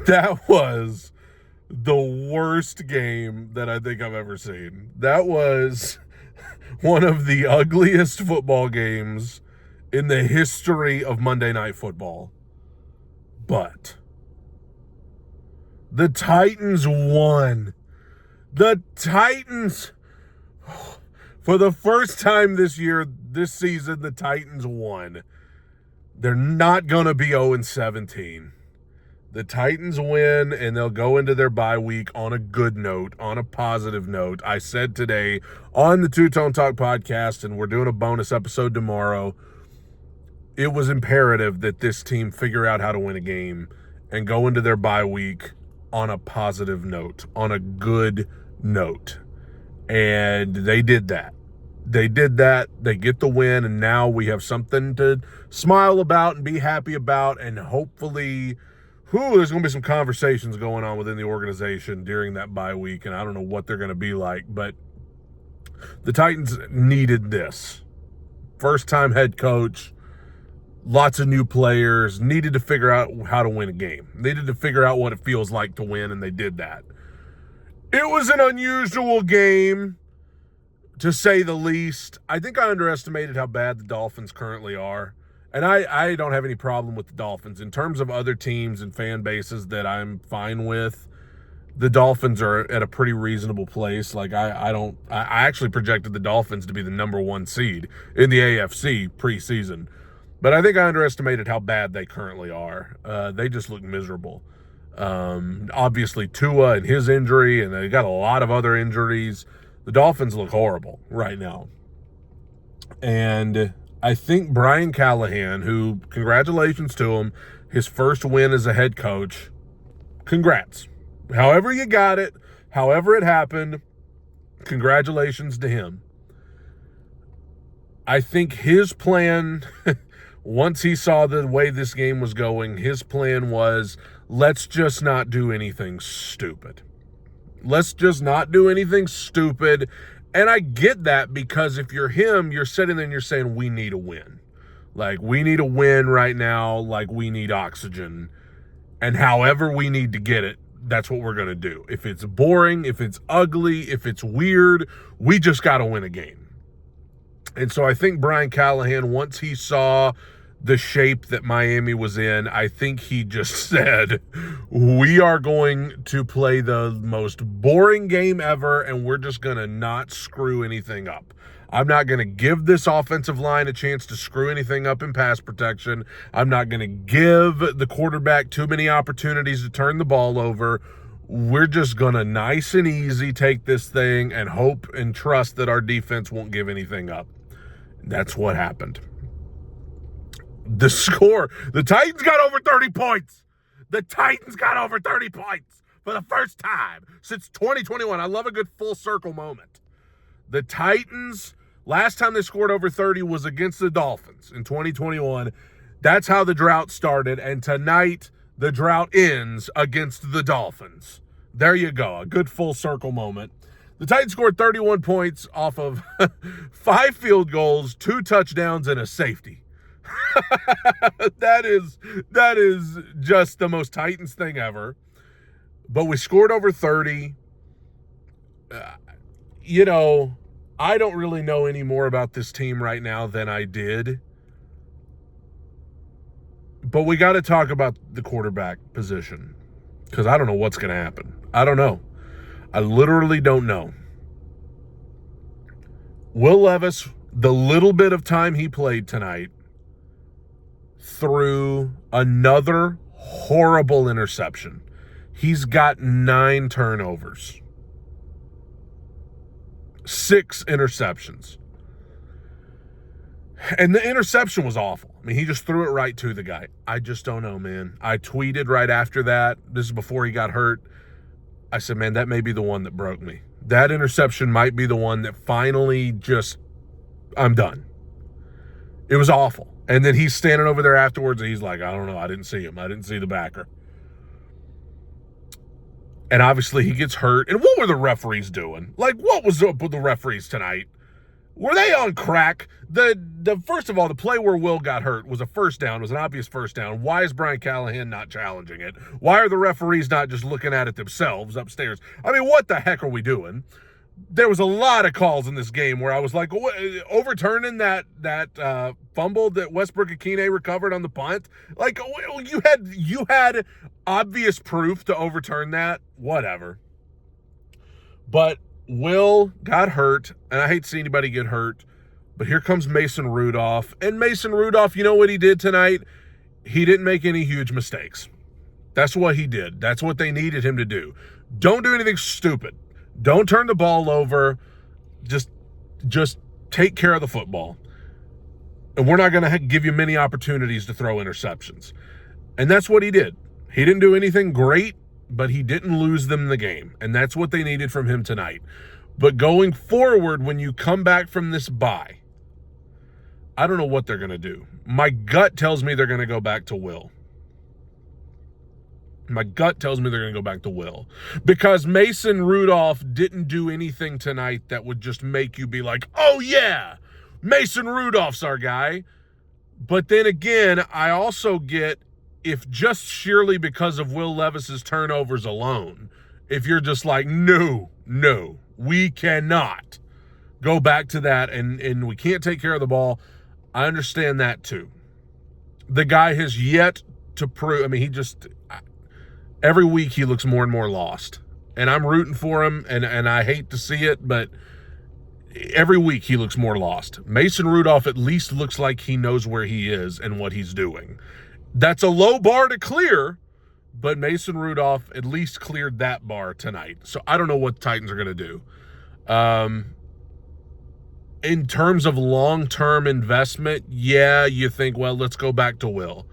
That was the worst game that I think I've ever seen. That was one of the ugliest football games in the history of Monday Night Football. But the Titans won. The Titans, for the first time this season, the Titans won. They're not going to be 0-17. The Titans win, and they'll go into their bye week on a good note, on a positive note. I said today on the Two Tone Talk podcast, and we're doing a bonus episode tomorrow, it was imperative that this team figure out how to win a game and go into their bye week on a positive note, on a good note. And they did that. They did that. They get the win, and now we have something to smile about and be happy about, and hopefully there's going to be some conversations going on within the organization during that bye week, and I don't know what they're going to be like, but the Titans needed this. First-time head coach, lots of new players, needed to figure out how to win a game. Needed to figure out what it feels like to win, and they did that. It was an unusual game, to say the least. I think I underestimated how bad the Dolphins currently are. And I don't have any problem with the Dolphins. In terms of other teams and fan bases that I'm fine with, the Dolphins are at a pretty reasonable place. Like, I actually projected the Dolphins to be the number one seed in the AFC preseason. But I think I underestimated how bad they currently are. They just look miserable. Obviously, Tua and his injury, and they got a lot of other injuries. The Dolphins look horrible right now. And I think Brian Callahan, who, congratulations to him, his first win as a head coach. Congrats. However you got it, however it happened, congratulations to him. I think his plan, once he saw the way this game was going, his plan was, let's just not do anything stupid. Let's just not do anything stupid. And I get that, because if you're him, you're sitting there and you're saying, we need a win. Like, we need a win right now, like we need oxygen. And however we need to get it, that's what we're going to do. If it's boring, if it's ugly, if it's weird, we just got to win a game. And so I think Brian Callahan, once he saw the shape that Miami was in, I think he just said, we are going to play the most boring game ever, and we're just going to not screw anything up. I'm not going to give this offensive line a chance to screw anything up in pass protection. I'm not going to give the quarterback too many opportunities to turn the ball over. We're just going to nice and easy take this thing and hope and trust that our defense won't give anything up. That's what happened. The score, the Titans got over 30 points. The Titans got over 30 points for the first time since 2021. I love a good full circle moment. The Titans, last time they scored over 30 was against the Dolphins in 2021. That's how the drought started, and tonight the drought ends against the Dolphins. There you go, a good full circle moment. The Titans scored 31 points off of 5 field goals, 2 touchdowns, and a safety. That is just the most Titans thing ever. But we scored over 30. I don't really know any more about this team right now than I did. But we got to talk about the quarterback position, because I don't know what's going to happen. I don't know. I literally don't know. Will Levis, the little bit of time he played tonight, threw another horrible interception. He's got 9 turnovers. 6 interceptions. And the interception was awful. I mean, he just threw it right to the guy. I just don't know, man. I tweeted right after that. This is before he got hurt. I said, man, that may be the one that broke me. That interception might be the one that finally just, I'm done. It was awful. And then he's standing over there afterwards, and he's like, I don't know, I didn't see him. I didn't see the backer. And obviously he gets hurt. And what were the referees doing? Like, what was up with the referees tonight? Were they on crack? The first of all, the play where Will got hurt was a first down, was an obvious first down. Why is Brian Callahan not challenging it? Why are the referees not just looking at it themselves upstairs? I mean, what the heck are we doing? There was a lot of calls in this game where I was like, overturning that fumble that Westbrook Akine recovered on the punt. Like, you had obvious proof to overturn that. Whatever. But Will got hurt, and I hate to see anybody get hurt, but here comes Mason Rudolph. And Mason Rudolph, you know what he did tonight? He didn't make any huge mistakes. That's what he did. That's what they needed him to do. Don't do anything stupid. Don't turn the ball over. Just take care of the football. And we're not going to give you many opportunities to throw interceptions. And that's what he did. He didn't do anything great, but he didn't lose them the game. And that's what they needed from him tonight. But going forward, when you come back from this bye, I don't know what they're going to do. My gut tells me they're going to go back to Will. My gut tells me they're going to go back to Will. Because Mason Rudolph didn't do anything tonight that would just make you be like, oh yeah, Mason Rudolph's our guy. But then again, I also get, if just sheerly because of Will Levis's turnovers alone, if you're just like, no, we cannot go back to that and we can't take care of the ball, I understand that too. The guy has yet to prove, I mean, every week he looks more and more lost. And I'm rooting for him, and I hate to see it, but every week he looks more lost. Mason Rudolph at least looks like he knows where he is and what he's doing. That's a low bar to clear, but Mason Rudolph at least cleared that bar tonight. So I don't know what the Titans are going to do. In terms of long-term investment, yeah, you think, well, let's go back to Will.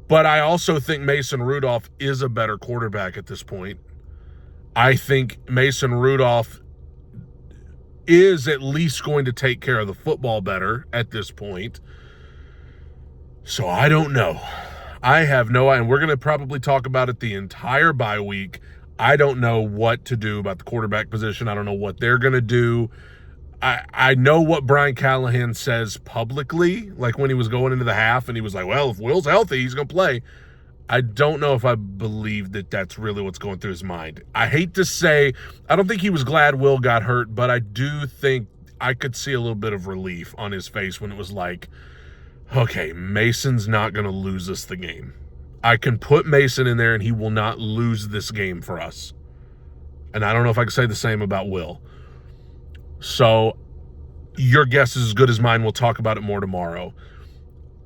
But I also think Mason Rudolph is a better quarterback at this point. I think Mason Rudolph is at least going to take care of the football better at this point. So I don't know. I have no idea. And we're going to probably talk about it the entire bye week. I don't know what to do about the quarterback position. I don't know what they're going to do. I know what Brian Callahan says publicly, like when he was going into the half and he was like, well, if Will's healthy, he's going to play. I don't know if I believe that that's really what's going through his mind. I hate to say, I don't think he was glad Will got hurt, but I do think I could see a little bit of relief on his face when it was like, okay, Mason's not going to lose us the game. I can put Mason in there and he will not lose this game for us. And I don't know if I can say the same about Will. So your guess is as good as mine. We'll talk about it more tomorrow.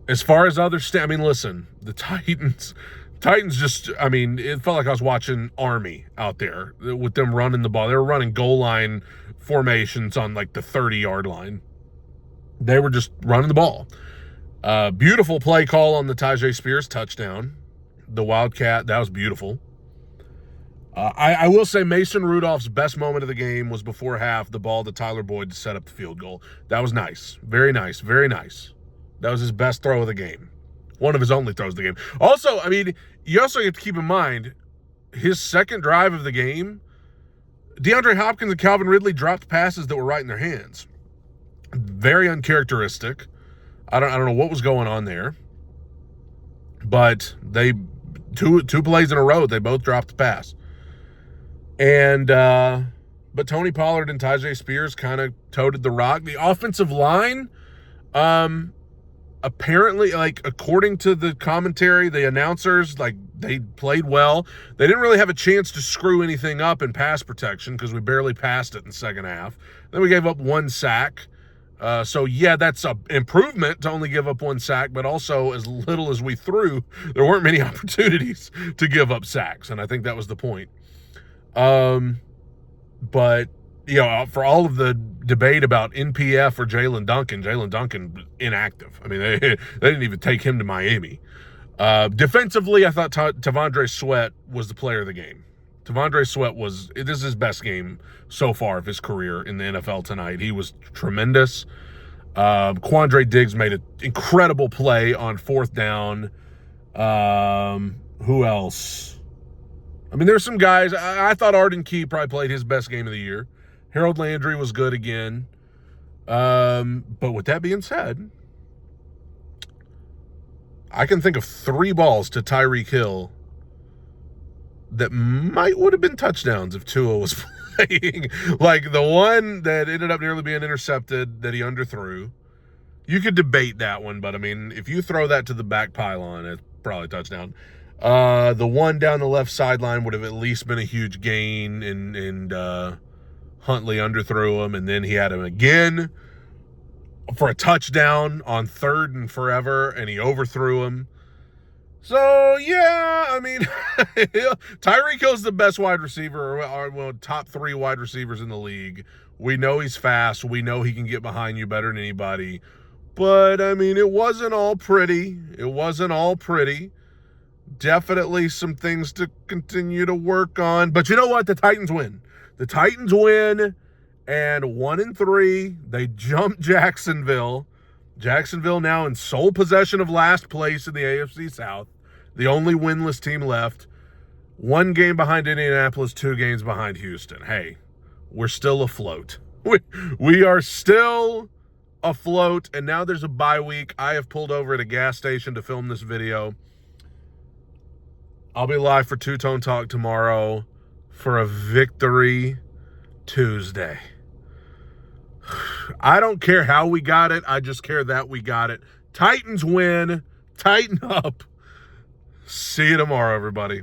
As far as other I mean, listen, the Titans just, I mean, it felt like I was watching Army out there with them running the ball. They were running goal line formations on like the 30-yard line. They were just running the ball. Beautiful play call on the Tyjae Spears touchdown. The Wildcat, that was beautiful. I will say Mason Rudolph's best moment of the game was before half, the ball to Tyler Boyd to set up the field goal. That was nice. Very nice. Very nice. That was his best throw of the game. One of his only throws of the game. Also, I mean, you also have to keep in mind, his second drive of the game, DeAndre Hopkins and Calvin Ridley dropped passes that were right in their hands. Very uncharacteristic. I don't know what was going on there. But they two plays in a row, they both dropped the pass. And but Tony Pollard and Tyjae Spears kind of toted the rock. The offensive line, apparently, like, according to the commentary, the announcers, like, they played well. They didn't really have a chance to screw anything up in pass protection because we barely passed it in the second half. Then we gave up one sack. So, yeah, that's an improvement to only give up one sack, but also as little as we threw, there weren't many opportunities to give up sacks, and I think that was the point. But, you know, for all of the debate about NPF or Jalen Duncan inactive. I mean, they didn't even take him to Miami. Defensively, I thought T'Vondre Sweat was the player of the game. T'Vondre Sweat this is his best game so far of his career in the NFL tonight. He was tremendous. Quandre Diggs made an incredible play on fourth down. Who else? I mean, there's some guys. I thought Arden Key probably played his best game of the year. Harold Landry was good again. But with that being said, I can think of 3 balls to Tyreek Hill that would have been touchdowns if Tua was playing. Like the one that ended up nearly being intercepted that he underthrew. You could debate that one, but I mean, if you throw that to the back pylon, it's probably a touchdown. The one down the left sideline would have at least been a huge gain, and Huntley underthrew him, and then he had him again for a touchdown on 3rd and forever, and he overthrew him. So, yeah, I mean, Tyreek Hill's the best wide receiver, or top 3 wide receivers in the league. We know he's fast. We know he can get behind you better than anybody. But, I mean, it wasn't all pretty. It wasn't all pretty. Definitely some things to continue to work on. But you know what? The Titans win. The Titans win, and 1-3. They jump Jacksonville. Jacksonville now in sole possession of last place in the AFC South. The only winless team left. 1 game behind Indianapolis, 2 games behind Houston. Hey, we're still afloat. We are still afloat, and now there's a bye week. I have pulled over at a gas station to film this video. I'll be live for Two Tone Talk tomorrow for a Victory Tuesday. I don't care how we got it. I just care that we got it. Titans win. Tighten up. See you tomorrow, everybody.